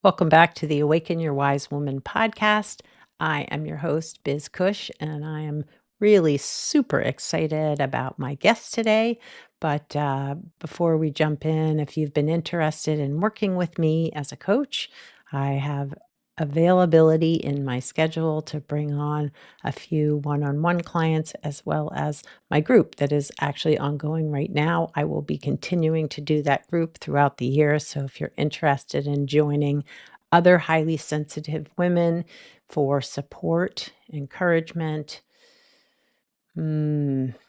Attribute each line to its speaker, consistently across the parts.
Speaker 1: Welcome back to the Awaken Your Wise Woman podcast. I am your host, Biz Cush, and I am really super excited about my guest today. But before we jump in, if you've been interested in working with me as a coach, I have availability in my schedule to bring on a few one-on-one clients as well as my group that is actually ongoing right now. I will be continuing to do that group throughout the year. So if you're interested in joining other highly sensitive women for support, encouragement,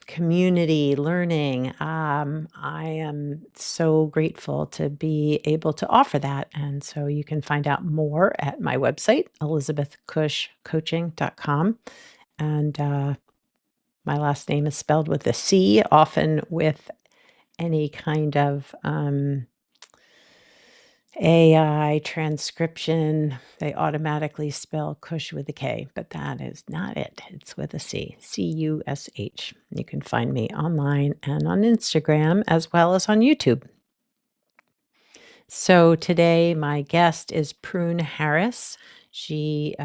Speaker 1: community, learning, I am so grateful to be able to offer that. And so you can find out more at my website, elizabethcushcoaching.com. And my last name is spelled with a C, often with any kind of AI transcription. They automatically spell Cush with a K, but that is not it. It's with a C, Cush. You can find me online and on Instagram as well as on YouTube. So today, my guest is Prune Harris. She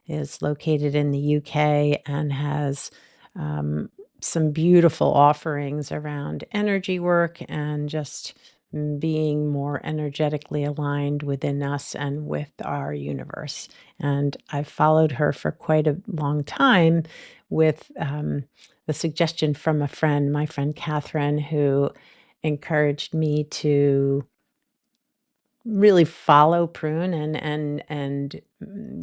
Speaker 1: is located in the UK and has some beautiful offerings around energy work and just being more energetically aligned within us and with our universe. And I've followed her for quite a long time with the suggestion from a friend, my friend Catherine, who encouraged me to really follow Prune and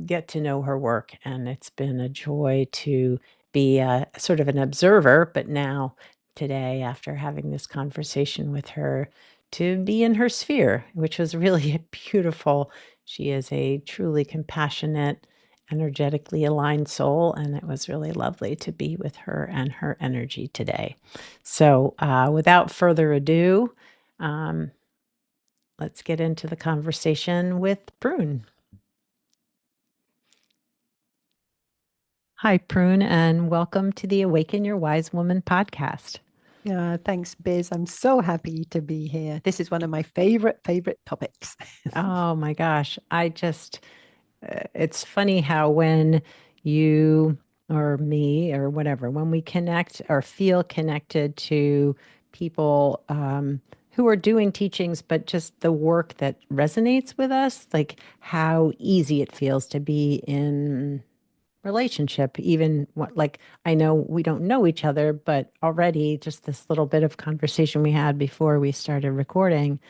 Speaker 1: get to know her work. And it's been a joy to be a sort of an observer, but now today, after having this conversation with her, to be in her sphere, which was really beautiful. She is a truly compassionate, energetically aligned soul, and it was really lovely to be with her and her energy today. So, without further ado, um, let's get into the conversation with Prune. Hi, Prune, and welcome to the Awaken Your Wise Woman podcast.
Speaker 2: Thanks, Biz. I'm so happy to be here. This is one of my favorite topics.
Speaker 1: Oh my gosh. It's funny how when you or me or whatever, when we connect or feel connected to people who are doing teachings, but just the work that resonates with us, like how easy it feels to be in relationship, even what, like, I know we don't know each other, but already just this little bit of conversation we had before we started recording,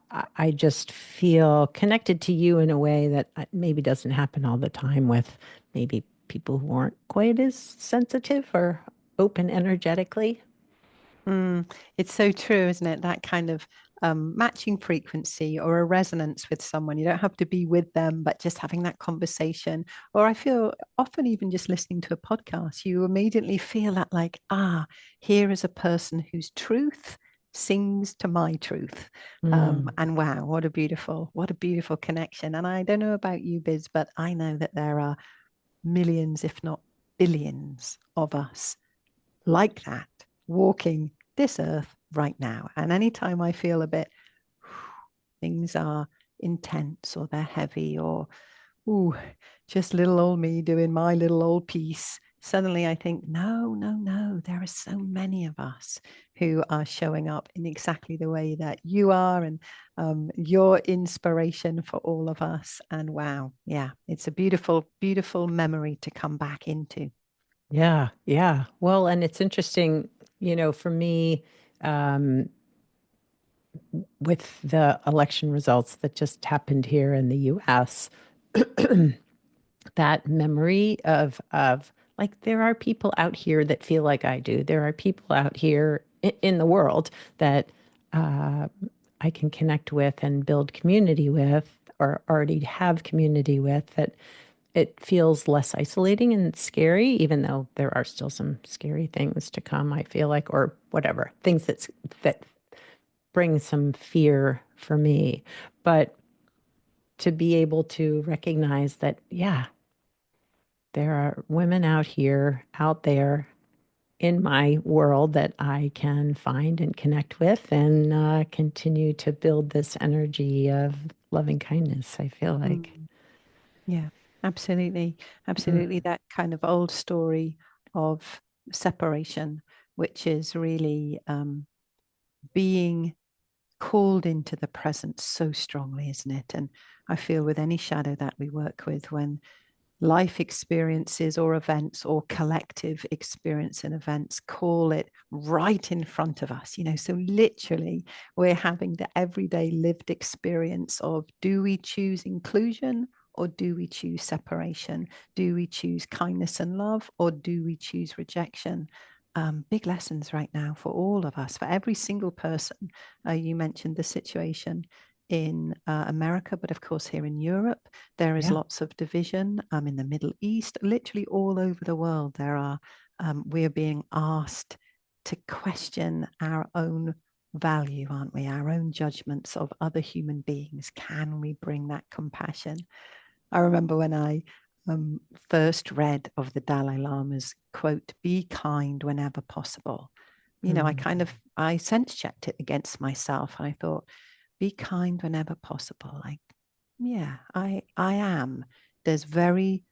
Speaker 1: I just feel connected to you in a way that maybe doesn't happen all the time with maybe people who aren't quite as sensitive or open energetically.
Speaker 2: It's so true, isn't it? That kind of matching frequency or a resonance with someone. You don't have to be with them, but just having that conversation. Or I feel often even just listening to a podcast, you immediately feel that like, here is a person whose truth sings to my truth.
Speaker 1: Mm.
Speaker 2: And wow, what a beautiful connection. And I don't know about you, Biz, but I know that there are millions, if not billions of us like that, walking this earth right now. And anytime I feel a bit, things are intense or they're heavy or, ooh, just little old me doing my little old piece, suddenly I think, no, no, no, there are so many of us who are showing up in exactly the way that you are and your inspiration for all of us. And wow, yeah, it's a beautiful memory to come back into.
Speaker 1: Yeah, yeah. Well, and it's interesting, for me, um, with the election results that just happened here in the US, that memory of like there are people out here that feel like I do. There are people out here in the world that uh, I can connect with and build community with, or already have community with, that it feels less isolating and scary, even though there are still some scary things to come, I feel like, or whatever, things that bring some fear for me. But to be able to recognize that, yeah, there are women out here, out there, in my world that I can find and connect with and continue to build this energy of loving kindness, I feel like.
Speaker 2: Mm. Yeah, absolutely.
Speaker 1: Mm.
Speaker 2: Absolutely. That kind of old story of separation, which is really being called into the present so strongly, isn't it? And I feel with any shadow that we work with, when life experiences or events or collective experience and events call it right in front of us, so literally we're having the everyday lived experience of, do we choose inclusion or do we choose separation? Do we choose kindness and love or do we choose rejection? Big lessons right now for all of us, for every single person. You mentioned the situation in America, but of course here in Europe there is
Speaker 1: Yeah.
Speaker 2: lots of division in the Middle East, literally all over the world. We're being asked to question our own value, aren't we? Our own judgments of other human beings. Can we bring that compassion? I remember when I first read of the Dalai Lama's quote, "Be kind whenever possible."
Speaker 1: Mm.
Speaker 2: I sense checked it against myself, and I thought, be kind whenever possible. Like, yeah, I am. There's very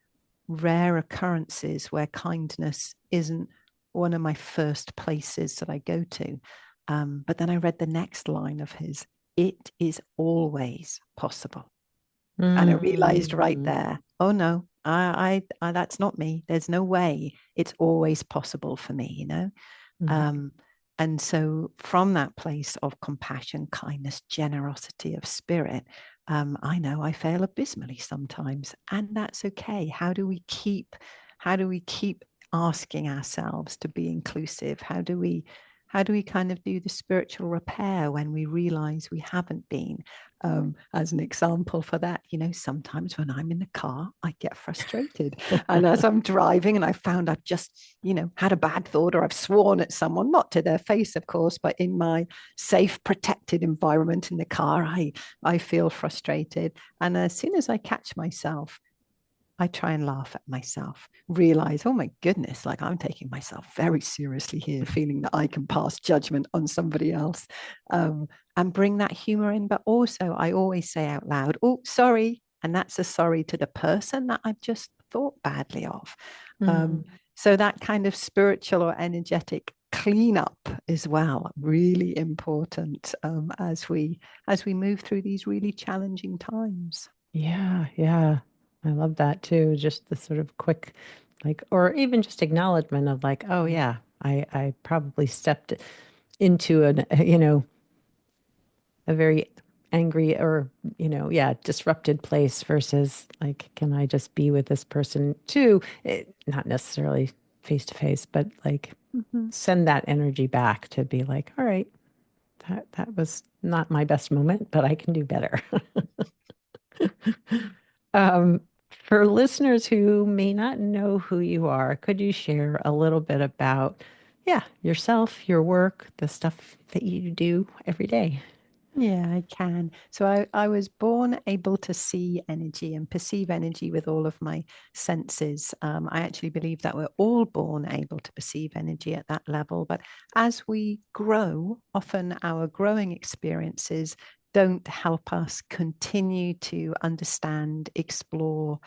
Speaker 2: rare occurrences where kindness isn't one of my first places that I go to. But then I read the next line of his, "It is always possible." And I realized right
Speaker 1: Mm.
Speaker 2: there, oh no, that's not me. There's no way it's always possible for me.
Speaker 1: Mhm.
Speaker 2: Um, and so, from that place of compassion, kindness, generosity of spirit, I know I fail abysmally sometimes, and that's okay. How do we keep asking ourselves to be inclusive? How do we kind of do the spiritual repair when we realize we haven't been? As an example for that, sometimes when I'm in the car, I get frustrated. And as I'm driving and I found I've just, had a bad thought or I've sworn at someone, not to their face, of course, but in my safe, protected environment in the car, I feel frustrated. And as soon as I catch myself, I try and laugh at myself, realize, oh my goodness, like I'm taking myself very seriously here, feeling that I can pass judgment on somebody else, and bring that humor in. But also, I always say out loud, oh, sorry. And that's a sorry to the person that I've just thought badly of. Um,
Speaker 1: Mm.
Speaker 2: so that kind of spiritual or energetic cleanup as well, really important as we move through these really challenging times.
Speaker 1: Yeah, yeah. I love that too. Just the sort of quick, like, or even just acknowledgement of like, oh
Speaker 2: Mm.
Speaker 1: yeah, I probably stepped into a very angry or, yeah, disrupted place versus like, can I just be with this person too? Not necessarily face to face, but like
Speaker 2: Mhm.
Speaker 1: send that energy back to be like, all right, that was not my best moment, but I can do better. Um, for listeners who may not know who you are, could you share a little bit about, yeah, yourself, your work, the stuff that you do every day?
Speaker 2: Yeah, I can. So I was born able to see energy and perceive energy with all of my senses. I actually believe that we're all born able to perceive energy at that level. But as we grow, often our growing experiences don't help us continue to understand, explore,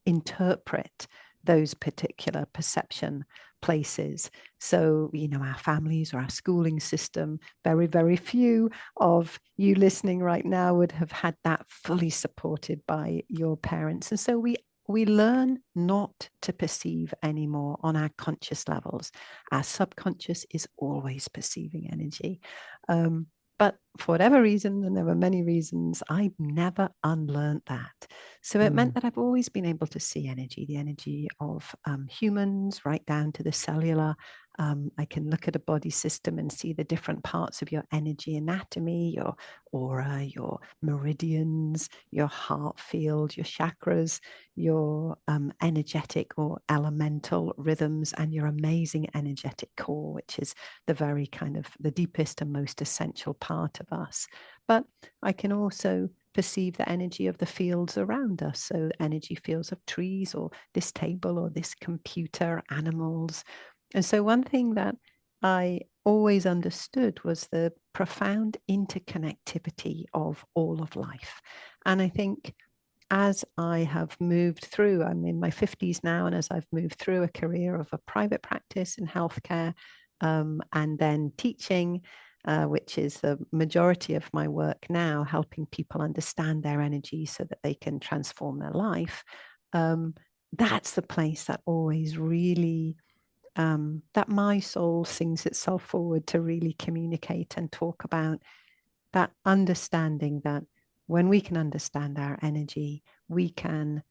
Speaker 2: interpret those particular perception places. So, our families or our schooling system, very, very few of you listening right now would have had that fully supported by your parents. And so we learn not to perceive anymore on our conscious levels. Our subconscious is always perceiving energy. But for whatever reason, and there were many reasons, I never unlearned that. So it meant
Speaker 1: Mm.
Speaker 2: that I've always been able to see energy, the energy of humans, right down to the cellular. I can look at a body system and see the different parts of your energy anatomy, your aura, your meridians, your heart field, your chakras, your energetic or elemental rhythms, and your amazing energetic core, which is the very kind of the deepest and most essential part of us. But I can also perceive the energy of the fields around us. So energy fields of trees or this table or this computer, animals, And so, one thing that I always understood was the profound interconnectivity of all of life. And I think as I have moved through, I'm in my 50s now, and as I've moved through a career of a private practice in healthcare and then teaching, which is the majority of my work now, helping people understand their energy so that they can transform their life. Um, that's the place that always really that my soul sings itself forward to really communicate and talk about that understanding that when we can understand our energy, we can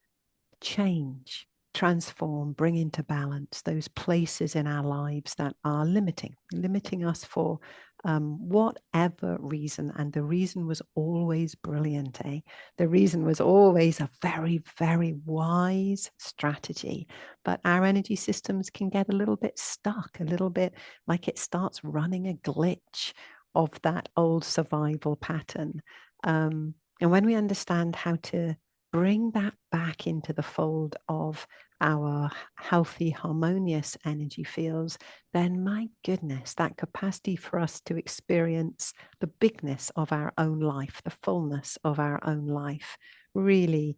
Speaker 2: change, transform, bring into balance those places in our lives that are limiting us for whatever reason. And the reason was always brilliant, eh? The reason was always a very, very wise strategy. But our energy systems can get a little bit stuck, a little bit like it starts running a glitch of that old survival pattern. And when we understand how to bring that back into the fold of our healthy, harmonious energy fields, then my goodness, that capacity for us to experience the bigness of our own life, the fullness of our own life, really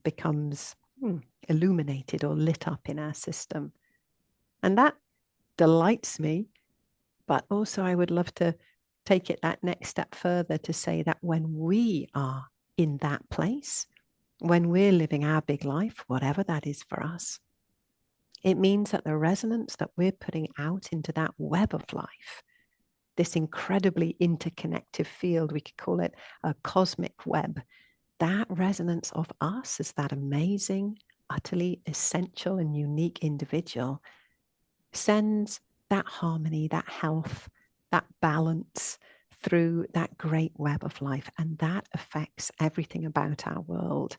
Speaker 2: becomes illuminated or lit up in our system. And that delights me. But also, I would love to take it that next step further to say that when we are in that place, when we're living our big life, whatever that is for us, it means that the resonance that we're putting out into that web of life, this incredibly interconnected field, we could call it a cosmic web, that resonance of us as that amazing, utterly essential and unique individual sends that harmony, that health, that balance through that great web of life. And that affects everything about our world.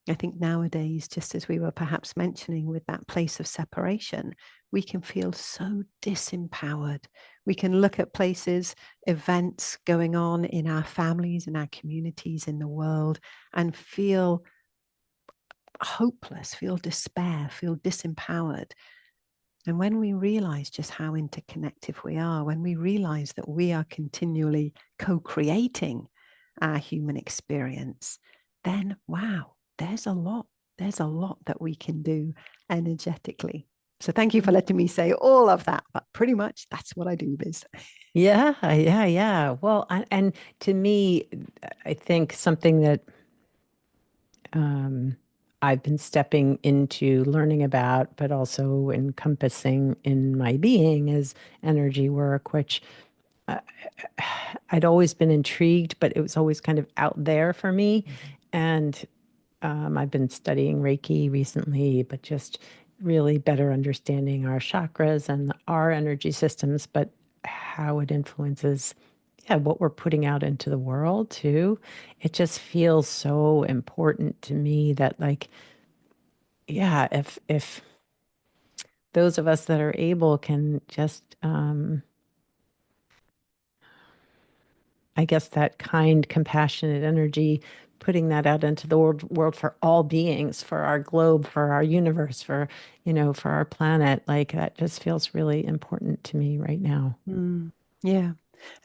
Speaker 2: I think nowadays, just as we were perhaps mentioning with that place of separation, we can feel so disempowered. We can look at places, events going on in our families, in our communities, in the world, and feel hopeless, feel despair, feel disempowered. And when we realize just how interconnected we are, when we realize that we are continually co creating our human experience, then wow, there's a lot. There's a lot that we can do energetically. So thank you for letting me say all of that, but pretty much that's what I do, Biz.
Speaker 1: Yeah, yeah, yeah. Well, and to me, I think something that um, I've been stepping into learning about, but also encompassing in my being is energy work, which uh, I'd always been intrigued, but it was always kind of out there for me. And I've been studying Reiki recently, but just really better understanding our chakras and our energy systems, but how it influences, yeah, what we're putting out into the world too. It just feels so important to me that, like, yeah, if those of us that are able can just I guess that kind, compassionate energy, putting that out into the world for all beings, for our globe, for our universe, for, for our planet, like that just feels really important to me right now.
Speaker 2: Mm, yeah.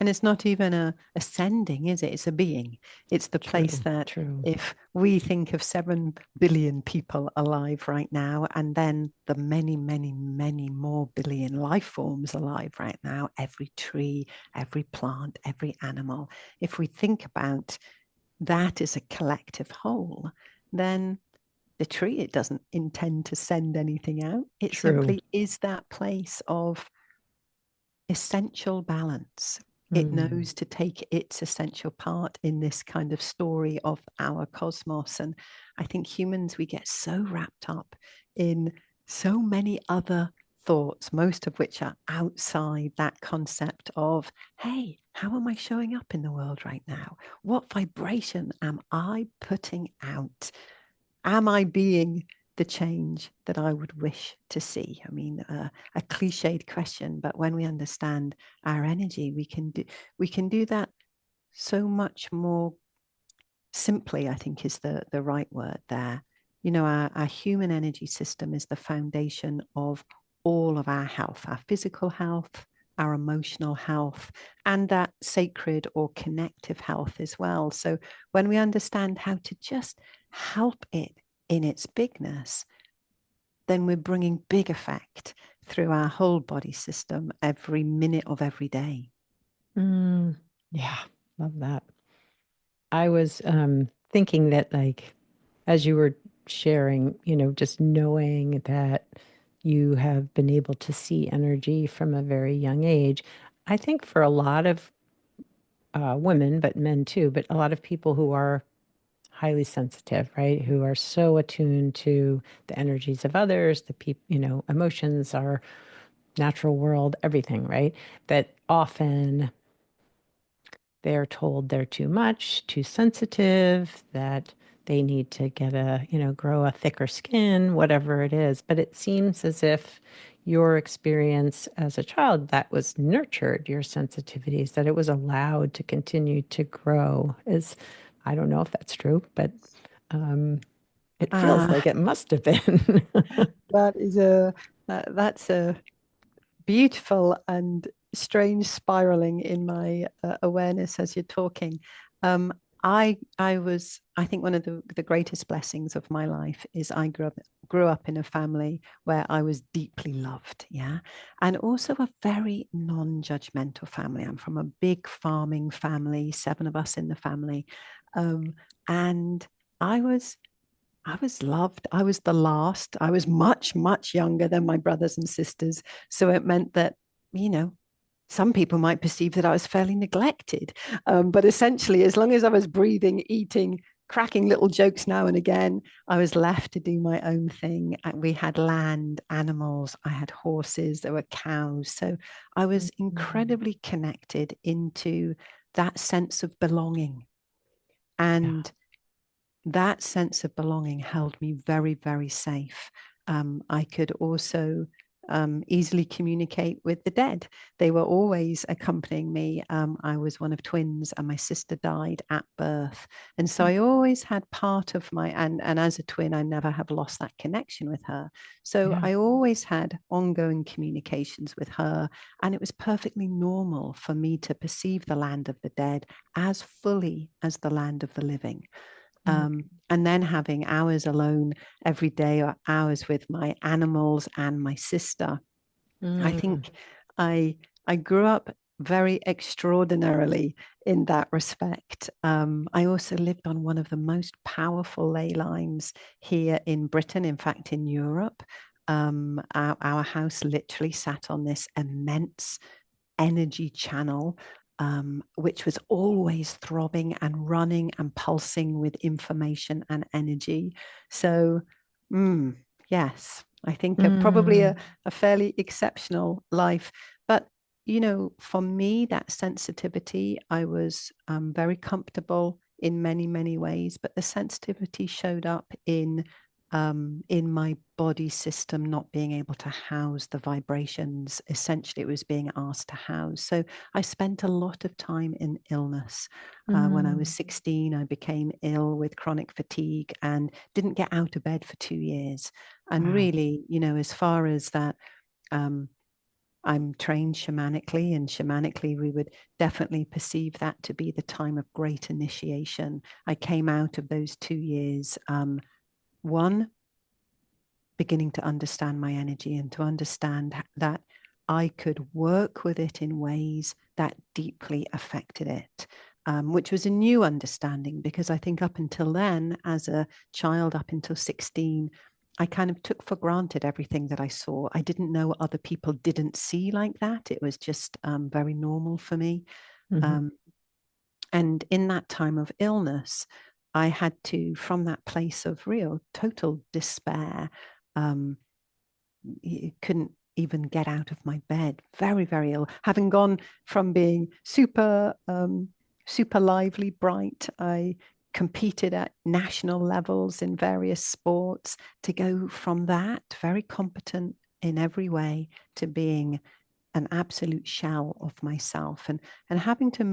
Speaker 2: And it's not even a ascending, is it? It's a being. It's the place
Speaker 1: True,
Speaker 2: that
Speaker 1: true,
Speaker 2: if we think of 7 billion people alive right now, and then the many, many, many more billion life forms alive right now, every tree, every plant, every animal, if we think about that as a collective whole, then the tree, it doesn't intend to send anything out. It
Speaker 1: true.
Speaker 2: simply is that place of essential balance. It
Speaker 1: Mm,
Speaker 2: knows to take its essential part in this kind of story of our cosmos. And I think humans, we get so wrapped up in so many other thoughts, most of which are outside that concept of, hey, how am I showing up in the world right now? What vibration am I putting out? Am I being the change that I would wish to see? I mean, a cliched question, but when we understand our energy, we can do that so much more simply. I think is the right word there. Our human energy system is the foundation of all of our health, our physical health, our emotional health, and that sacred or connective health as well. So when we understand how to just help it in its bigness, then we're bringing big effect through our whole body system every minute of every day.
Speaker 1: Yeah, love that. I was thinking that, like, as you were sharing, just knowing that you have been able to see energy from a very young age. I think for a lot of women, but men too, but a lot of people who are highly sensitive, right? Who are so attuned to the energies of others, the people, emotions, our natural world, everything, right? That often they're told they're too much, too sensitive, that they need to grow a thicker skin, whatever it is. But it seems as if your experience as a child that was nurtured, your sensitivities, that it was allowed to continue to grow is, I don't know if that's true, but it feels like
Speaker 2: Ah,
Speaker 1: it must have been.
Speaker 2: that is a that's a beautiful and strange spiraling in my awareness as you're talking. Um, I think one of the greatest blessings of my life is I grew up in a family where I was deeply loved, yeah, and also a very non-judgmental family. I'm from a big farming family, seven of us in the family, um, and I was I was loved. I was the last. I was much, much younger than my brothers and sisters. So it meant that, you know, some people might perceive that I was fairly neglected. But essentially, as long as I was breathing, eating, cracking little jokes now and again, I was left to do my own thing. We had land, animals, I had horses, there were cows. So I was
Speaker 1: Mm.
Speaker 2: incredibly connected into that sense of belonging.
Speaker 1: Yeah.
Speaker 2: And that sense of belonging held me very, very safe. I could also easily communicate with the dead. They were always accompanying me. I was one of twins, and my sister died at birth. And so I always had part of and as a twin, I never have lost that connection with her. So
Speaker 1: Yeah.
Speaker 2: I always had ongoing communications with her. And it was perfectly normal for me to perceive the land of the dead as fully as the land of the living.
Speaker 1: Mm.
Speaker 2: And then having hours alone every day or hours with my animals and my sister. I
Speaker 1: Mm.
Speaker 2: think I I grew up very extraordinarily in that respect. I also lived on one of the most powerful ley lines here in Britain, in fact, in Europe. Our house literally sat on this immense energy channel, which was always throbbing and running and pulsing with information and energy. So, yes, I think probably
Speaker 1: Mm.
Speaker 2: a fairly exceptional life. But, for me, that sensitivity, I was very comfortable in many, many ways, but the sensitivity showed up in my body system not being able to house the vibrations. Essentially, it was being asked to house. So I spent a lot of time in illness. When I was
Speaker 1: Mm.
Speaker 2: 16, I became ill with chronic fatigue and didn't get out of bed for 2 years. And
Speaker 1: Wow.
Speaker 2: really, as far as that, um, I'm trained shamanically, and shamanically, we would definitely perceive that to be the time of great initiation. I came out of those 2 years, one, beginning to understand my energy and to understand that I could work with it in ways that deeply affected it, which was a new understanding because I think up until then, as a child, up until 16, I kind of took for granted everything that I saw. I didn't know what other people didn't see like that. It was just very normal for me.
Speaker 1: Mhm.
Speaker 2: Um, and in that time of illness, I had to, from that place of real total despair, um, couldn't even get out of my bed, very, very ill, having gone from being super lively, bright. I competed at national levels in various sports, to go from that, very competent in every way, to being an absolute shell of myself, and having to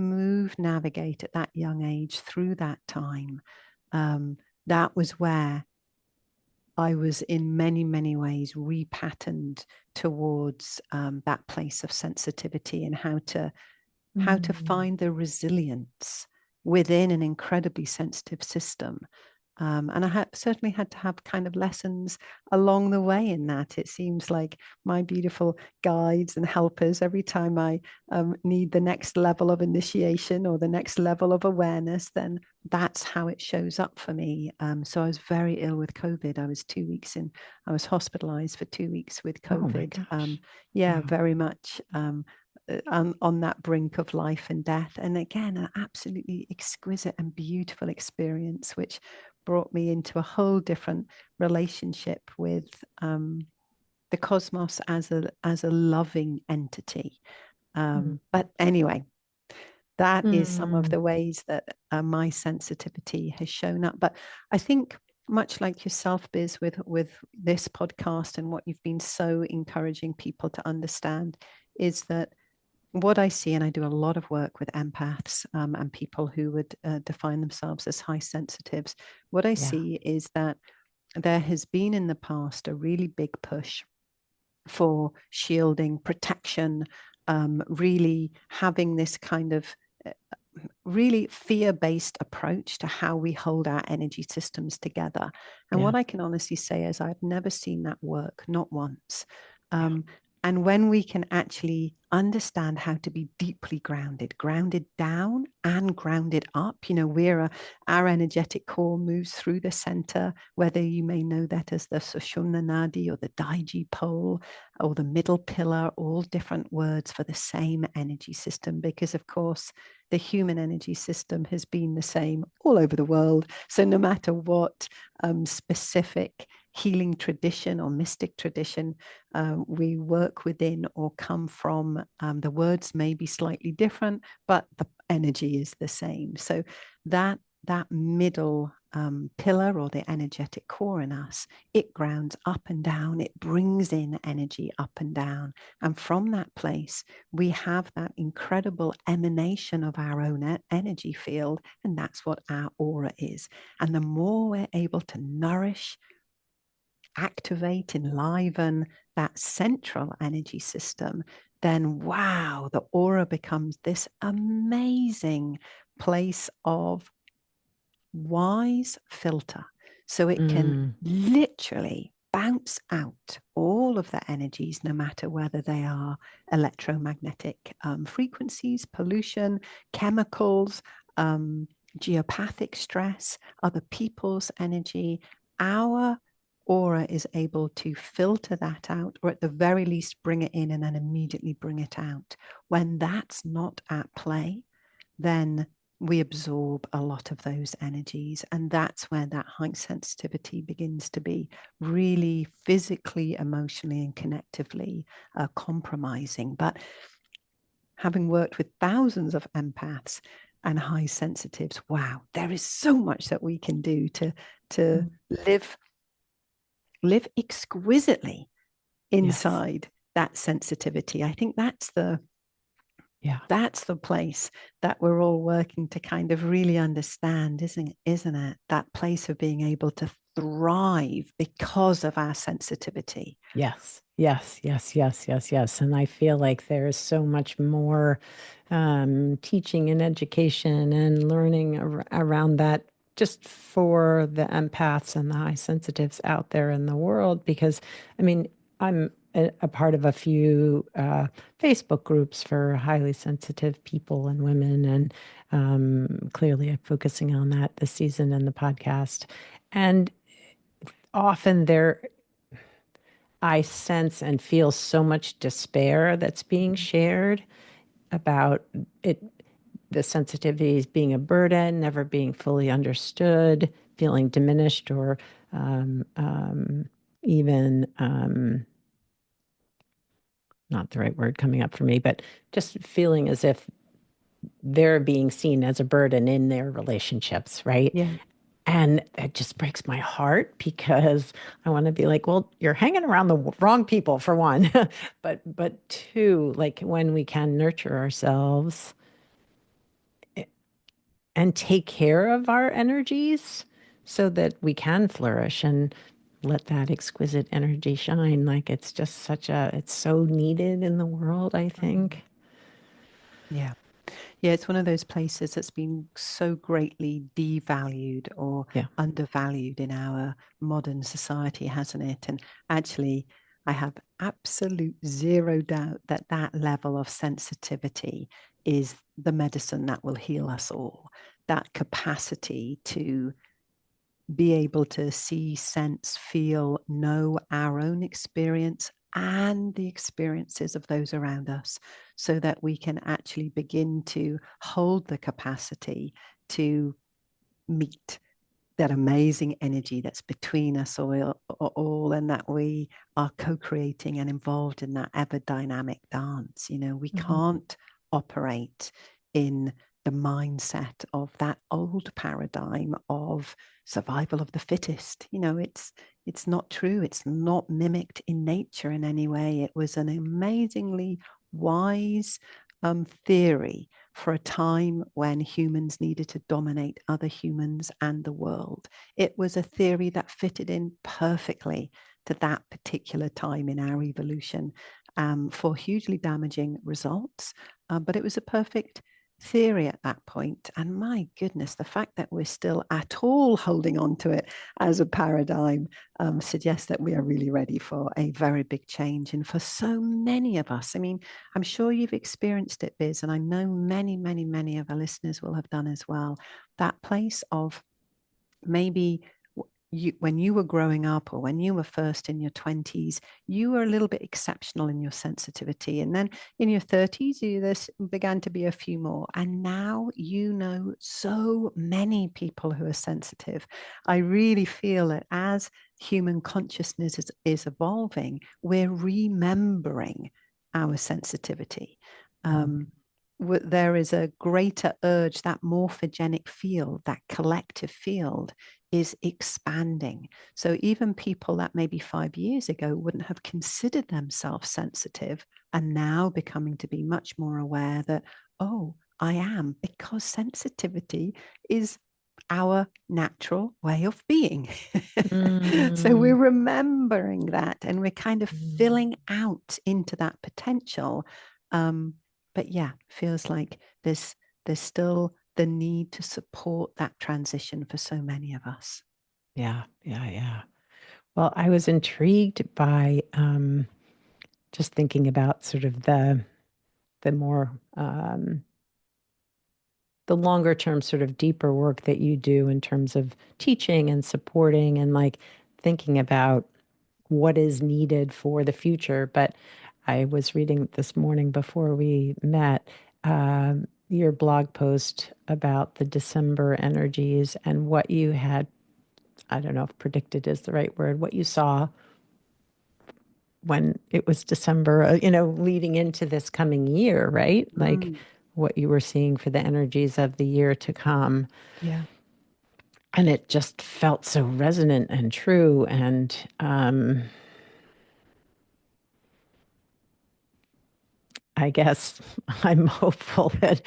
Speaker 2: navigate at that young age through that time. um, that was where I was in many, many ways repatterned towards that place of sensitivity and how to
Speaker 1: Mm.
Speaker 2: find the resilience within an incredibly sensitive system. And I certainly had to have kind of lessons along the way in that. It seems like my beautiful guides and helpers, every time I need the next level of initiation or the next level of awareness, then that's how it shows up for me. So I was very ill with COVID. I was hospitalized for 2 weeks with
Speaker 1: Oh my
Speaker 2: COVID.
Speaker 1: gosh.
Speaker 2: Yeah,
Speaker 1: Wow.
Speaker 2: very much. On that brink of life and death. And again, an absolutely exquisite and beautiful experience, which brought me into a whole different relationship with the cosmos as a loving entity.
Speaker 1: Mm.
Speaker 2: But anyway, that is some of
Speaker 1: Mm.
Speaker 2: the ways that my sensitivity has shown up. But I think much like yourself, Biz, with this podcast and what you've been so encouraging people to understand is that what I see, and I do a lot of work with empaths and people who would define themselves as high sensitives. What I
Speaker 1: Yeah.
Speaker 2: see is that there has been in the past a really big push for shielding, protection, really having this kind of really fear-based approach to how we hold our energy systems together. And
Speaker 1: Yeah.
Speaker 2: what I can honestly say is I've never seen that work, not once.
Speaker 1: Yeah.
Speaker 2: Um, and when we can actually understand how to be deeply grounded, grounded down and grounded up, our energetic core moves through the center, whether you may know that as the Sushumna Nadi or the Daiji pole or the middle pillar, all different words for the same energy system, because of course, the human energy system has been the same all over the world. So no matter what specific healing tradition or mystic tradition we work within or come from, the words may be slightly different, but the energy is the same. So that middle pillar or the energetic core in us, it grounds up and down, it brings in energy up and down. And from that place, we have that incredible emanation of our own energy field. And that's what our aura is. And the more we're able to nourish, activate, enliven that central energy system, then wow, the aura becomes this amazing place of wise filter. So it can
Speaker 1: Mm.
Speaker 2: literally bounce out all of the energies, no matter whether they are electromagnetic frequencies, pollution, chemicals, geopathic stress, other people's energy. Our aura is able to filter that out, or at the very least, bring it in and then immediately bring it out. When that's not at play, then we absorb a lot of those energies. And that's where that high sensitivity begins to be really physically, emotionally, and connectively compromising. But having worked with thousands of empaths and high sensitives, wow, there is so much that we can do to
Speaker 1: Mm.
Speaker 2: live exquisitely
Speaker 1: Yes.
Speaker 2: inside that sensitivity. I think
Speaker 1: Yeah.
Speaker 2: that's the place that we're all working to kind of really understand, isn't it? That place of being able to thrive because of our sensitivity.
Speaker 1: Yes, yes, yes, yes, yes, yes. And I feel like there is so much more teaching and education and learning around that just for the empaths and the high sensitives out there in the world. Because, I mean, I'm a part of a few Facebook groups for highly sensitive people and women. And clearly, I'm focusing on that this season in the podcast. And often there I sense and feel so much despair that's being shared about it, the sensitivities being a burden, never being fully understood, feeling diminished or um, um, even not the right word coming up for me, but just feeling as if they're being seen as a burden in their relationships, right?
Speaker 2: Yeah.
Speaker 1: And it just breaks my heart because I want to be like, well, you're hanging around the wrong people for one, but two, like when we can nurture ourselves and take care of our energies so that we can flourish. And let that exquisite energy shine. Like it's just such a, it's so needed in the world, I
Speaker 2: Mhm.
Speaker 1: think.
Speaker 2: Yeah. Yeah, it's one of those places that's been so greatly devalued or
Speaker 1: Yeah.
Speaker 2: undervalued in our modern society, hasn't it? And actually, I have absolute zero doubt that that level of sensitivity is the medicine that will heal us all. That capacity to be able to see, sense, feel, know our own experience and the experiences of those around us so that we can actually begin to hold the capacity to meet that amazing energy that's between us all and that we are co-creating and involved in that ever dynamic dance. You know, we
Speaker 1: Mhm.
Speaker 2: can't operate in the mindset of that old paradigm of survival of the fittest. You know, it's not true. It's not mimicked in nature in any way. It was an amazingly wise theory for a time when humans needed to dominate other humans and the world. It was a theory that fitted in perfectly to that particular time in our evolution for hugely damaging results. But it was a perfect theory at that point. And my goodness, the fact that we're still at all holding on to it as a paradigm suggests that we are really ready for a very big change. And for so many of us, I mean, I'm sure you've experienced it, Biz, and I know many, many, many of our listeners will have done as well. That place of maybe when you were growing up or when you were first in your 20s, you were a little bit exceptional in your sensitivity. And then in your 30s, there began to be a few more. And now you know so many people who are sensitive. I really feel that as human consciousness is evolving, we're remembering our sensitivity.
Speaker 1: Mhm.
Speaker 2: Um, there is a greater urge, that morphogenic field, that collective field is expanding. So even people that maybe 5 years ago wouldn't have considered themselves sensitive are now becoming to be much more aware that, oh, I am, because sensitivity is our natural way of being. So we're
Speaker 1: Mm.
Speaker 2: remembering that and we're kind of
Speaker 1: Mm.
Speaker 2: filling out into that potential. But yeah, feels like there's still the need to support that transition for so many of us.
Speaker 1: Yeah, yeah, yeah. Well, I was intrigued by just thinking about sort of the more the longer term, sort of deeper work that you do in terms of teaching and supporting and like thinking about what is needed for the future. But I was reading this morning before we met your blog post about the December energies and what you had, I don't know if predicted is the right word, what you saw when it was December, leading into this coming year, right? Like
Speaker 2: Mm,
Speaker 1: what you were seeing for the energies of the year to come.
Speaker 2: yeah.
Speaker 1: And it just felt so resonant and true. And I guess I'm hopeful that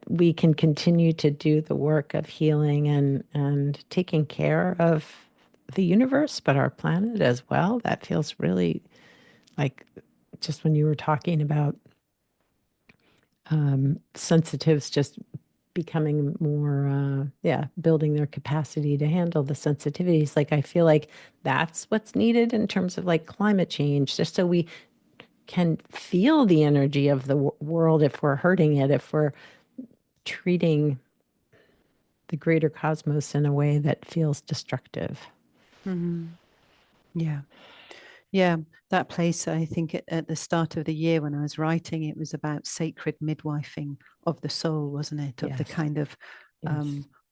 Speaker 1: we can continue to do the work of healing and taking care of the universe, but our planet as well. That feels really like just when you were talking about sensitives just becoming more building their capacity to handle the sensitivities. Like I feel like that's what's needed in terms of like climate change, just so we can feel the energy of the world if we're hurting it, if we're treating the greater cosmos in a way that feels destructive.
Speaker 2: Mhm. Yeah. Yeah. That place, I think at the start of the year when I was writing, it was about sacred midwifing of the soul, wasn't it? Of the
Speaker 1: Yes.
Speaker 2: kind
Speaker 1: Yes.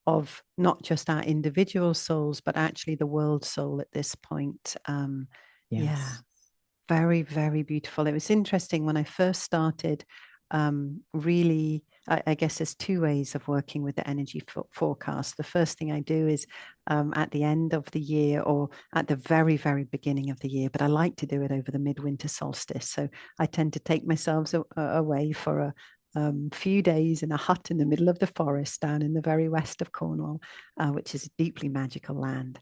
Speaker 2: of not just our individual souls, but actually the world soul at this point. Yeah.
Speaker 1: Yes.
Speaker 2: Very, very beautiful. It was interesting when I first started. Really, I guess there's two ways of working with the energy forecast. The first thing I do is at the end of the year or at the very, very beginning of the year, but I like to do it over the midwinter solstice. So I tend to take myself away for a few days in a hut in the middle of the forest down in the very west of Cornwall, which is a deeply magical land.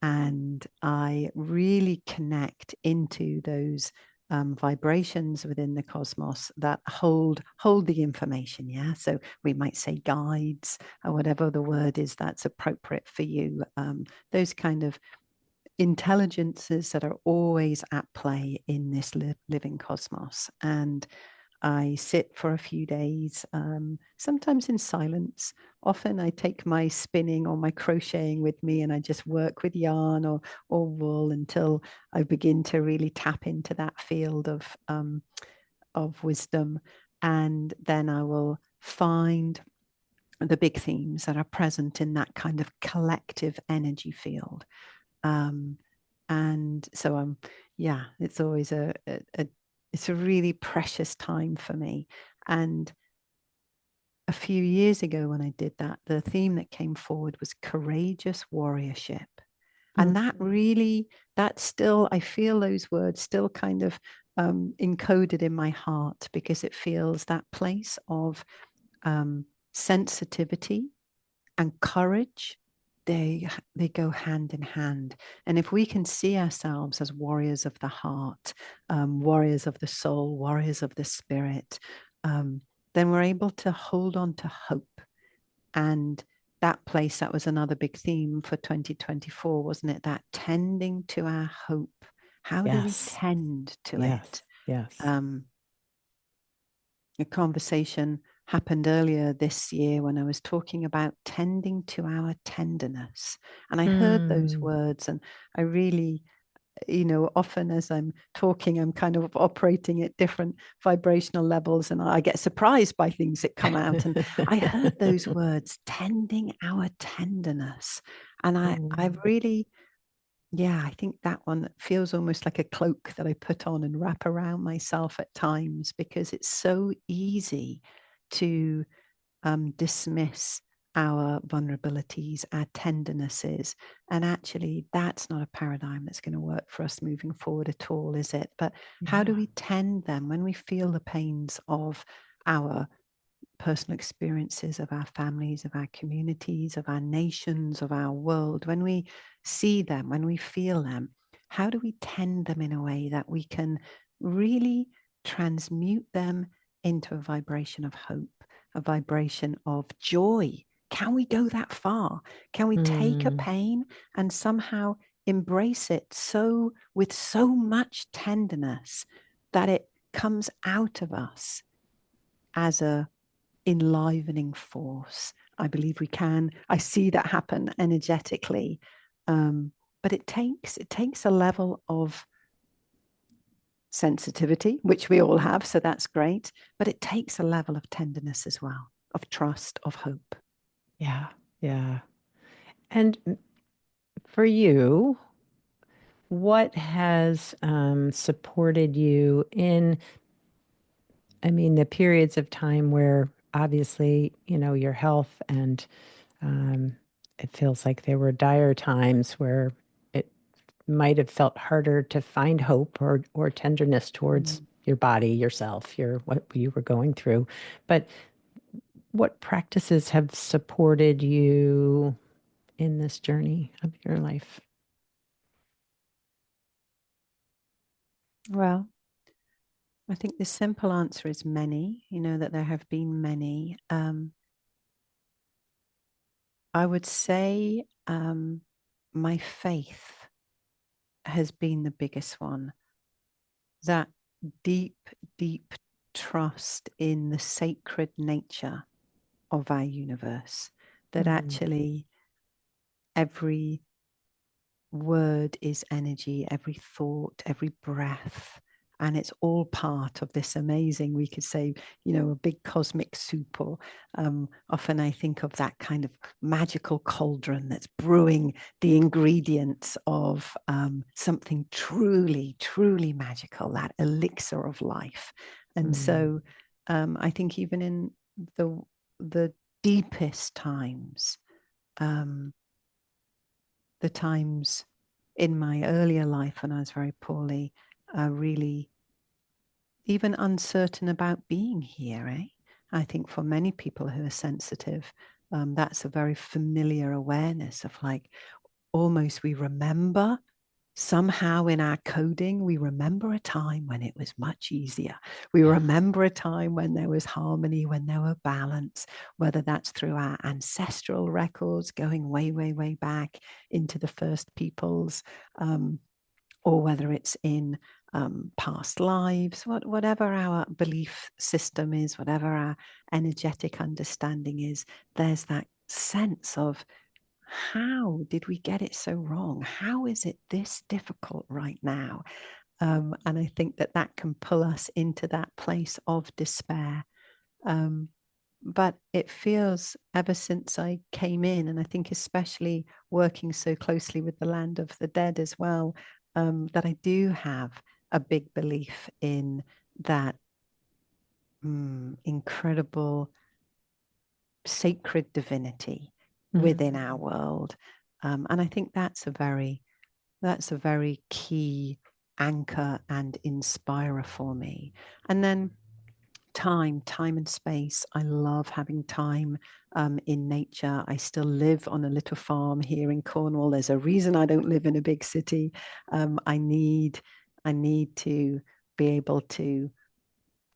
Speaker 2: and I really connect into those vibrations within the cosmos that hold the information. Yeah, so we might say guides or whatever the word is that's appropriate for you. Those kind of intelligences that are always at play in this living cosmos. And I sit for a few days, sometimes in silence. Often I take my spinning or my crocheting with me and I just work with yarn or wool until I begin to really tap into that field of wisdom. And then I will find the big themes that are present in that kind of collective energy field. Um, and so yeah, it's always it's a really precious time for me. And a few years ago when I did that, the theme that came forward was courageous warriorship. And that
Speaker 1: Mm.
Speaker 2: really, that still, I feel those words still kind of encoded in my heart because it feels that place of sensitivity and courage. They go hand in hand. And if we can see ourselves as warriors of the heart, warriors of the soul, warriors of the spirit, um, then we're able to hold on to hope. And that place, that was another big theme for 2024, wasn't it? That tending to our hope. How do we
Speaker 1: Yes.
Speaker 2: tend to it?
Speaker 1: Yes. Yes.
Speaker 2: Um, a conversation happened earlier this year when I was talking about tending to our tenderness. And I heard those
Speaker 1: Mm.
Speaker 2: words, and I really, often as I'm talking, I'm kind of operating at different vibrational levels, and I get surprised by things that come out. And I heard those words, tending our tenderness. And I've
Speaker 1: Mm.
Speaker 2: really, yeah, I think that one feels almost like a cloak that I put on and wrap around myself at times because it's so easy to dismiss our vulnerabilities, our tendernesses. And actually, that's not a paradigm that's going to work for us moving forward at all, is it? But how do
Speaker 1: Yeah.
Speaker 2: we tend them when we feel the pains of our personal experiences of our families, of our communities, of our nations, of our world, when we see them, when we feel them, how do we tend them in a way that we can really transmute them into a vibration of hope, a vibration of joy? Can we go that far? Can we take a
Speaker 1: Mm.
Speaker 2: pain and somehow embrace it so with so much tenderness that it comes out of us as a enlivening force? I believe we can. I see that happen energetically. But it takes a level of sensitivity, which we all have, so that's great. But it takes a level of tenderness as well, of trust, of hope.
Speaker 1: Yeah. Yeah. And for you, what has supported you in, I mean, the periods of time where obviously, your health and it feels like there were dire times where it might have felt harder to find hope or tenderness towards
Speaker 2: Mm.
Speaker 1: your body, yourself, your what you were going through. But what practices have supported you in this journey of your life?
Speaker 2: Well, I think the simple answer is many, that there have been many. I would say my faith has been the biggest one. That deep, deep trust in the sacred nature of our universe, that
Speaker 1: Mm.
Speaker 2: actually every word is energy, every thought, every breath. And it's all part of this amazing, we could say, a big cosmic soup. Or often I think of that kind of magical cauldron that's brewing the ingredients of something truly, truly magical, that elixir of life. And
Speaker 1: Mm.
Speaker 2: so I think even in the deepest times, um, the times in my earlier life when I was very poorly, really even uncertain about being here. I think for many people who are sensitive, that's a very familiar awareness of like, almost we remember somehow in our coding, we remember a time when it was much easier. We remember a time when there was harmony, when there were balance, whether that's through our ancestral records going way, way, way back into the first peoples, or whether it's in past lives, whatever our belief system is, whatever our energetic understanding is, there's that sense of how did we get it so wrong? How is it this difficult right now? And I think that that can pull us into that place of despair. Um, but it feels ever since I came in, and I think especially working so closely with the land of the dead as well, that I do have a big belief in that incredible sacred divinity within our world. And I think that's a very key anchor and inspirer for me. And then time and space. I love having time in nature. I still live on a little farm here in Cornwall. There's a reason I don't live in a big city. I need to be able to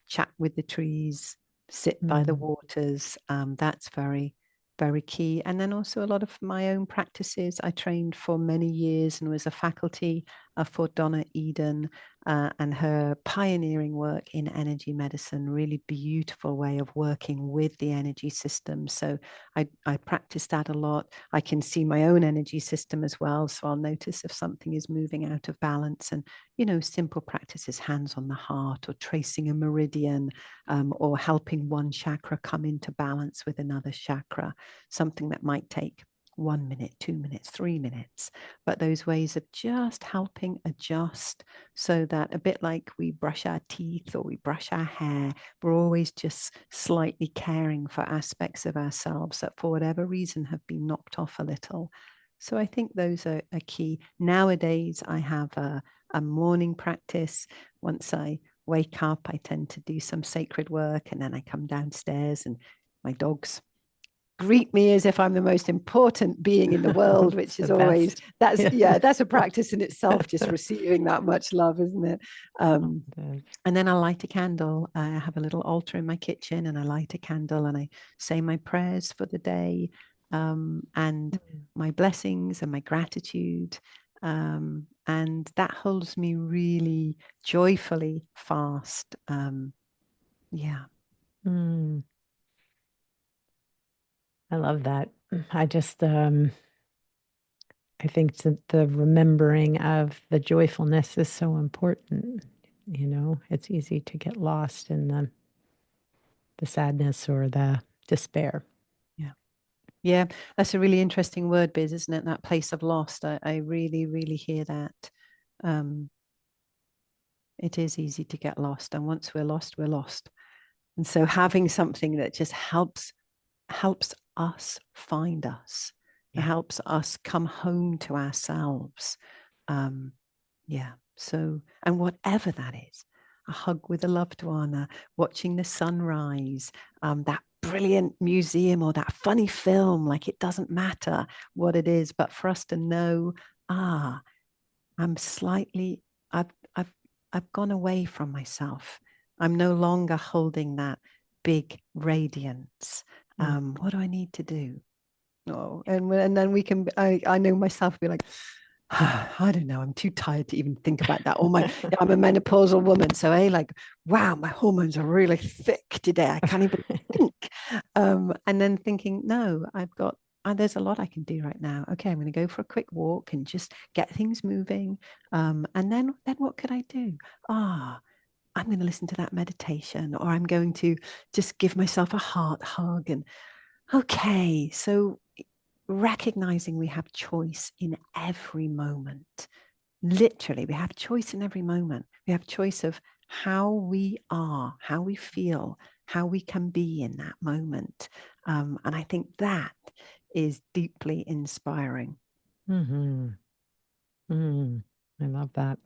Speaker 2: chat with the trees, sit by the
Speaker 1: Mm.
Speaker 2: waters. That's very, very key. And then also a lot of my own practices. I trained for many years and was a faculty for Donna Eden and her pioneering work in energy medicine, really beautiful way of working with the energy system. So I practice that a lot. I can see my own energy system as well. So I'll notice if something is moving out of balance and, you know, simple practices, hands on the heart or tracing a meridian or helping one chakra come into balance with another chakra, something that might take 1 minute, 2 minutes, 3 minutes. But those ways of just helping adjust so that a bit like we brush our teeth or we brush our hair, we're always just slightly caring for aspects of ourselves that for whatever reason have been knocked off a little. So I think those are key. Nowadays, I have a morning practice. Once I wake up, I tend to do some sacred work and then I come downstairs and my dogs greet me as if I'm the most important being in the world,
Speaker 1: It's
Speaker 2: which
Speaker 1: the
Speaker 2: is always
Speaker 1: best.
Speaker 2: that's
Speaker 1: Yeah.
Speaker 2: yeah, that's a practice in itself, just receiving that much love, isn't it? Um, and then I light a candle. I have a little altar in my kitchen and I light a candle and I say my prayers for the day and my blessings and my gratitude. And that holds me really joyfully fast. Yeah.
Speaker 1: Mm, I love that. I just I think that the remembering of the joyfulness is so important. You know, it's easy to get lost in the sadness or the despair.
Speaker 2: Yeah. Yeah, that's a really interesting word, Biz, isn't it? That place of lost. I really, really hear that. Um, it is easy to get lost, and once we're lost, we're lost. And so having something that just helps us find us,
Speaker 1: Yeah.
Speaker 2: helps us come home to ourselves. Um, yeah. So, and whatever that is, a hug with a loved one, watching the sunrise, that brilliant museum or that funny film, like it doesn't matter what it is, but for us to know, ah, I'm slightly, I've, I've, I've gone away from myself. I'm no longer holding that big radiance.
Speaker 1: Mm.
Speaker 2: What do I need to do? Oh, and then we can. I know myself be like, I don't know. I'm too tired to even think about that. Or yeah, I'm a menopausal woman, so like, wow, my hormones are really thick today. I can't even think. And then thinking, no, I've got. There's a lot I can do right now. Okay, I'm going to go for a quick walk and just get things moving. And then what could I do? Ah, I'm going to listen to that meditation, or I'm going to just give myself a heart hug. And okay, so recognizing we have choice in every moment. Literally, we have choice in every moment. We have choice of how we are, how we feel, how we can be in that moment. And I think that is deeply inspiring.
Speaker 1: Hmm. Mm. I love that.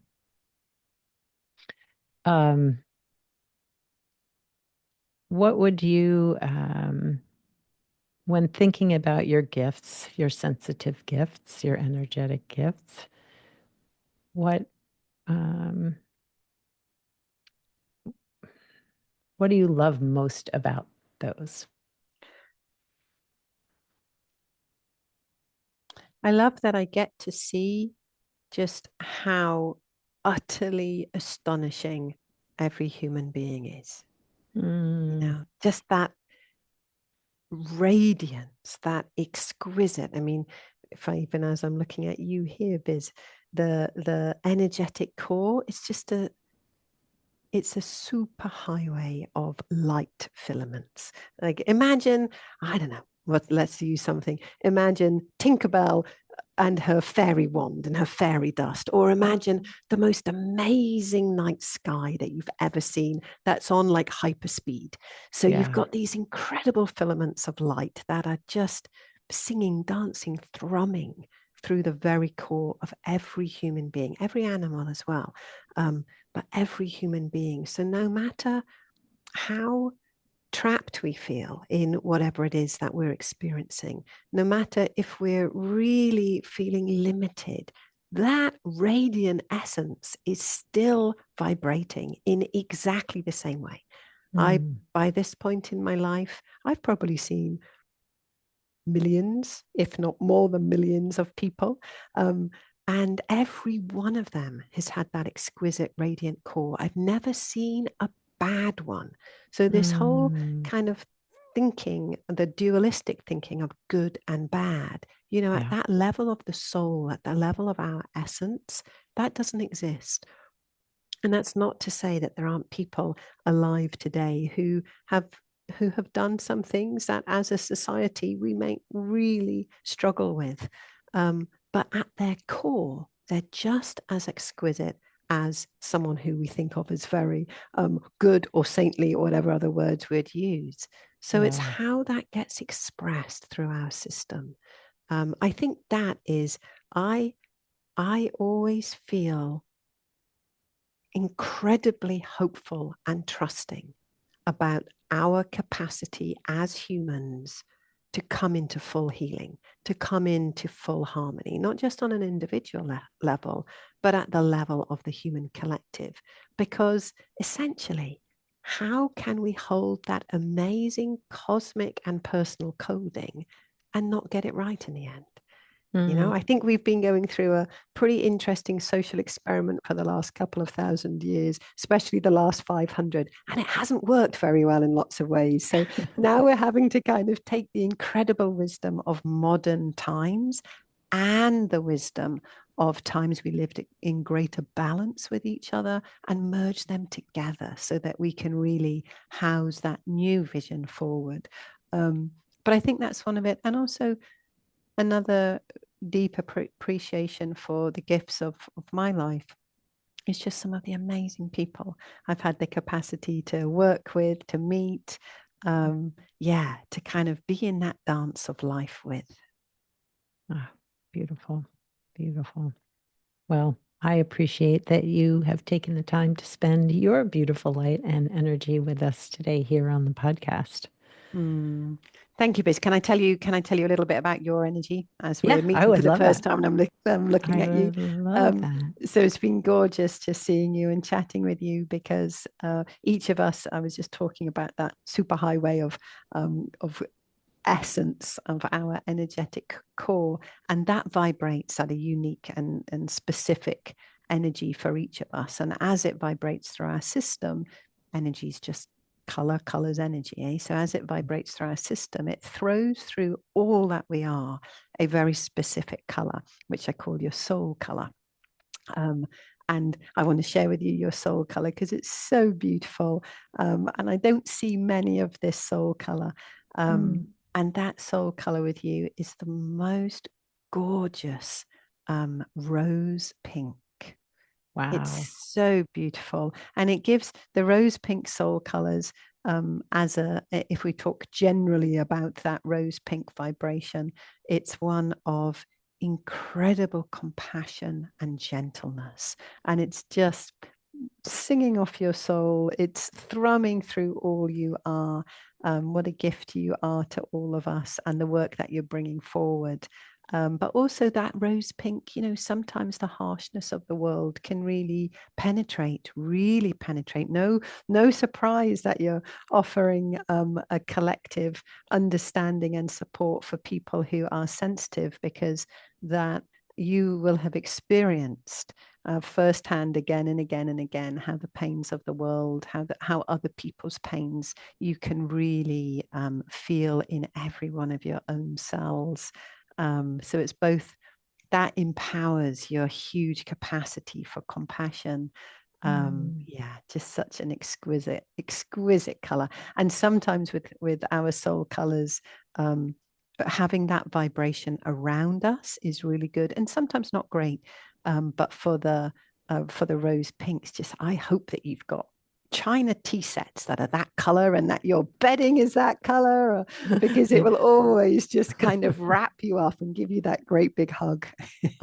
Speaker 1: Um, what would you When thinking about your gifts, your sensitive gifts, your energetic gifts, what um, what do you love most about those?
Speaker 2: I love that I get to see just how utterly astonishing every human being is.
Speaker 1: Mm,
Speaker 2: Just that radiance, that exquisite. I mean, if I even as I'm looking at you here, Biz, the energetic core, it's a super highway of light filaments. Like imagine, I don't know, let's use something. Imagine Tinkerbell and her fairy wand and her fairy dust, or imagine the most amazing night sky that you've ever seen that's on like hyperspeed. So you've
Speaker 1: yeah.
Speaker 2: got these incredible filaments of light that are just singing, dancing, thrumming through the very core of every human being, every animal as well, but every human being. So no matter how trapped we feel in whatever it is that we're experiencing, no matter if we're really feeling limited, that radiant essence is still vibrating in exactly the same way.
Speaker 1: Mm,
Speaker 2: By this point in my life, I've probably seen millions, if not more than millions of people. And every one of them has had that exquisite radiant core. I've never seen a bad one. So, this whole
Speaker 1: mm,
Speaker 2: kind of thinking, the dualistic thinking of good and bad, at
Speaker 1: yeah.
Speaker 2: that level of the soul, at the level of our essence, that doesn't exist. And that's not to say that there aren't people alive today who have done some things that as a society we may really struggle with. But at their core, they're just as exquisite as someone who we think of as very good or saintly or whatever other words we'd use. So it's
Speaker 1: Yeah.
Speaker 2: how that gets expressed through our system. I think that is, I I always feel incredibly hopeful and trusting about our capacity as humans to come into full healing, to come into full harmony, not just on an individual level, but at the level of the human collective. Because essentially, how can we hold that amazing cosmic and personal coding and not get it right in the end?
Speaker 1: Mm,
Speaker 2: I think we've been going through a pretty interesting social experiment for the last couple of thousand years, especially the last 500, and it hasn't worked very well in lots of ways. So now we're having to kind of take the incredible wisdom of modern times and the wisdom of times we lived in greater balance with each other and merge them together so that we can really house that new vision forward. But I think that's one of it. And also, another deep appreciation for the gifts of my life is just some of the amazing people I've had the capacity to work with, to meet, yeah, to kind of be in that dance of life with.
Speaker 1: ah, beautiful. Beautiful. Well, I appreciate that you have taken the time to spend your beautiful light and energy with us today here on the podcast.
Speaker 2: Mm. Thank you, Biz. Can I tell you a little bit about your energy as
Speaker 1: Yeah,
Speaker 2: we're
Speaker 1: I
Speaker 2: meeting
Speaker 1: would
Speaker 2: for the
Speaker 1: love that.
Speaker 2: first time and I'm looking
Speaker 1: I
Speaker 2: at you?
Speaker 1: would love
Speaker 2: Um,
Speaker 1: that.
Speaker 2: so it's been gorgeous just seeing you and chatting with you because each of us, I was just talking about that super highway of essence of our energetic core, and that vibrates at a unique and specific energy for each of us. And as it vibrates through our system, energy is just colors energy. So as it vibrates through our system, it throws through all that we are a very specific color, which I call your soul color. Um, and I want to share with you your soul color because it's so beautiful. And I don't see many of this soul color.
Speaker 1: Mm,
Speaker 2: And that soul color with you is the most gorgeous rose pink.
Speaker 1: wow.
Speaker 2: It's so beautiful. And it gives the rose pink soul colors if we talk generally about that rose pink vibration, it's one of incredible compassion and gentleness. And it's just singing off your soul, it's thrumming through all you are. What a gift you are to all of us and the work that you're bringing forward. But also that rose pink, sometimes the harshness of the world can really penetrate. No surprise that you're offering a collective understanding and support for people who are sensitive, because that you will have experienced firsthand again and again and again how the pains of the world, how other people's pains you can really feel in every one of your own cells. So it's both that empowers your huge capacity for compassion.
Speaker 1: Mm.
Speaker 2: Yeah, just such an exquisite color. And sometimes with our soul colors, but having that vibration around us is really good, and sometimes not great. But for the rose pinks, just I hope that you've got China tea sets that are that color and that your bedding is that color, because it
Speaker 1: Yeah.
Speaker 2: will always just kind of wrap you up and give you that great big hug.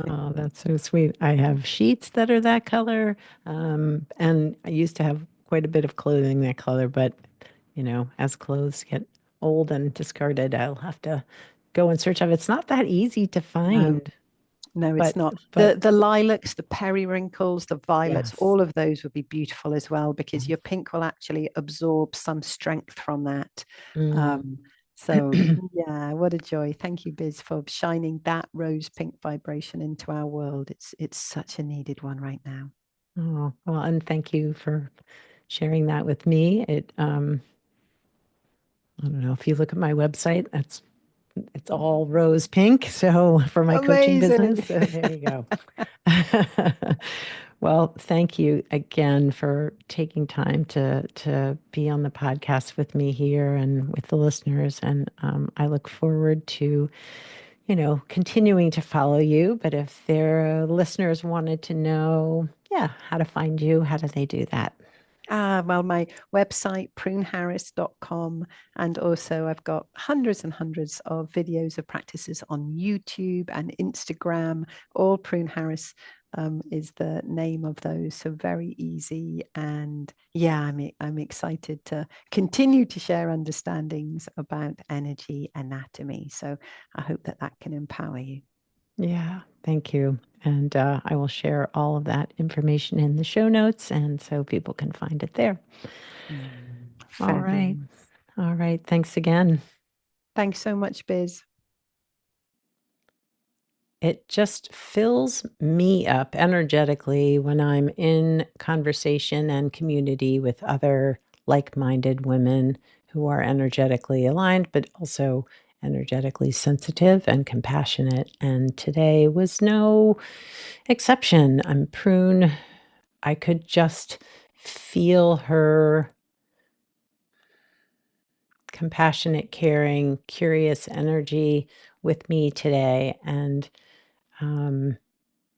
Speaker 1: Oh, that's so sweet. I have sheets that are that color. And I used to have quite a bit of clothing that color, but as clothes get old and discarded, I'll have to go in search of it. It's not that easy to
Speaker 2: No,
Speaker 1: find,
Speaker 2: no, it's
Speaker 1: but
Speaker 2: not.
Speaker 1: but
Speaker 2: The lilacs, the periwinkles, the violets,
Speaker 1: yes.
Speaker 2: all of those would be beautiful as well, because your pink will actually absorb some strength from that.
Speaker 1: Mm.
Speaker 2: Um, so yeah, what a joy. Thank you, Biz, for shining that rose pink vibration into our world. It's such a needed one right now.
Speaker 1: Oh, well, and thank you for sharing that with me. I don't know if you look at my website, it's all rose pink. So for my coaching business,
Speaker 2: Amazing.
Speaker 1: so there you go. Well, thank you again for taking time to be on the podcast with me here and with the listeners. And I look forward to, continuing to follow you. But if their listeners wanted to know, yeah, how to find you, how do they do that?
Speaker 2: Well, my website, pruneharris.com. And also, I've got hundreds and hundreds of videos of practices on YouTube and Instagram. All Prune Harris is the name of those. So, very easy. And yeah, I'm excited to continue to share understandings about energy anatomy. So, I hope that that can empower you.
Speaker 1: Yeah, thank you. And I will share all of that information in the show notes, and so people can find it there. All right.
Speaker 2: Fabulous.
Speaker 1: All right. Thanks again.
Speaker 2: Thanks so much, Biz.
Speaker 1: It just fills me up energetically when I'm in conversation and community with other like minded women who are energetically aligned, but also energetically sensitive and compassionate. And today was no exception. I'm Prune. I could just feel her compassionate, caring, curious energy with me today. And um,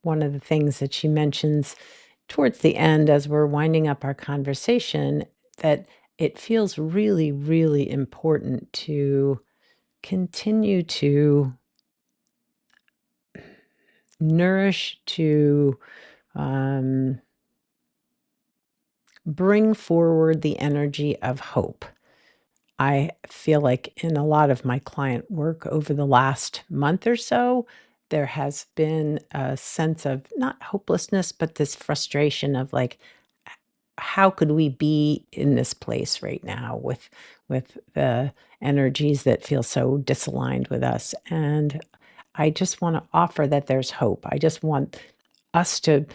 Speaker 1: one of the things that she mentions towards the end, as we're winding up our conversation, that it feels really, really important to continue to nourish, to um, bring forward the energy of hope. I feel like in a lot of my client work over the last month or so, there has been a sense of not hopelessness, but this frustration of like, how could we be in this place right now with the energies that feel so disaligned with us? And I just want to offer that there's hope. I just want us to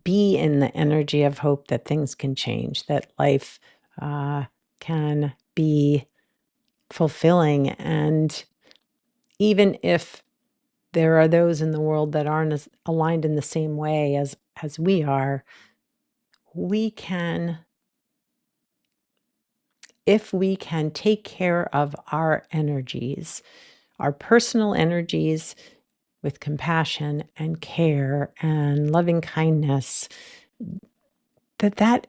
Speaker 1: be in the energy of hope that things can change, that life can be fulfilling. And even if there are those in the world that aren't as aligned in the same way as we are, we can, if we can take care of our energies, our personal energies with compassion and care and loving kindness, that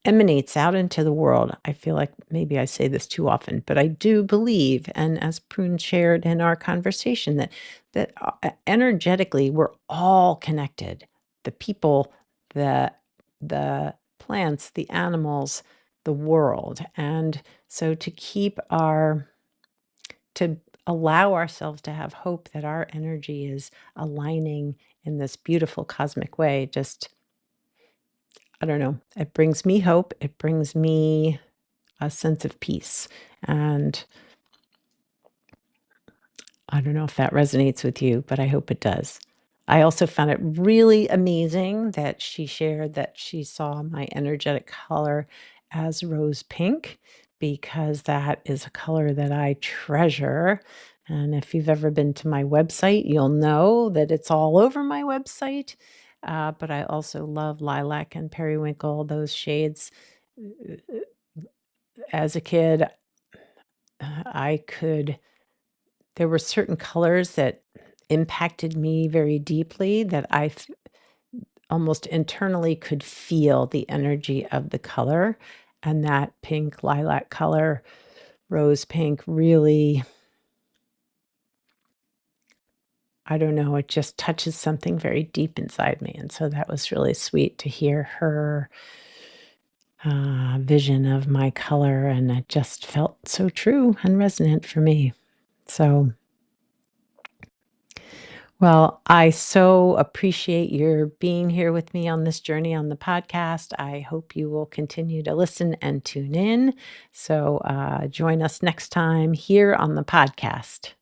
Speaker 1: emanates out into the world. I feel like maybe I say this too often, but I do believe, and as Prune shared in our conversation, that energetically we're all connected. The people, the the plants, the animals, the world. And so to allow ourselves to have hope that our energy is aligning in this beautiful cosmic way, just, I don't know, it brings me hope. It brings me a sense of peace. And I don't know if that resonates with you, but I hope it does. I also found it really amazing that she shared that she saw my energetic color as rose pink, because that is a color that I treasure. And if you've ever been to my website, you'll know that it's all over my website. But I also love lilac and periwinkle, those shades. As a kid, I could there were certain colors that impacted me very deeply, that almost internally could feel the energy of the color, and that pink lilac color, rose pink, really, I don't know, it just touches something very deep inside me, and so that was really sweet to hear her vision of my color, and it just felt so true and resonant for me. So, well, I so appreciate your being here with me on this journey on the podcast. I hope you will continue to listen and tune in. So join us next time here on the podcast.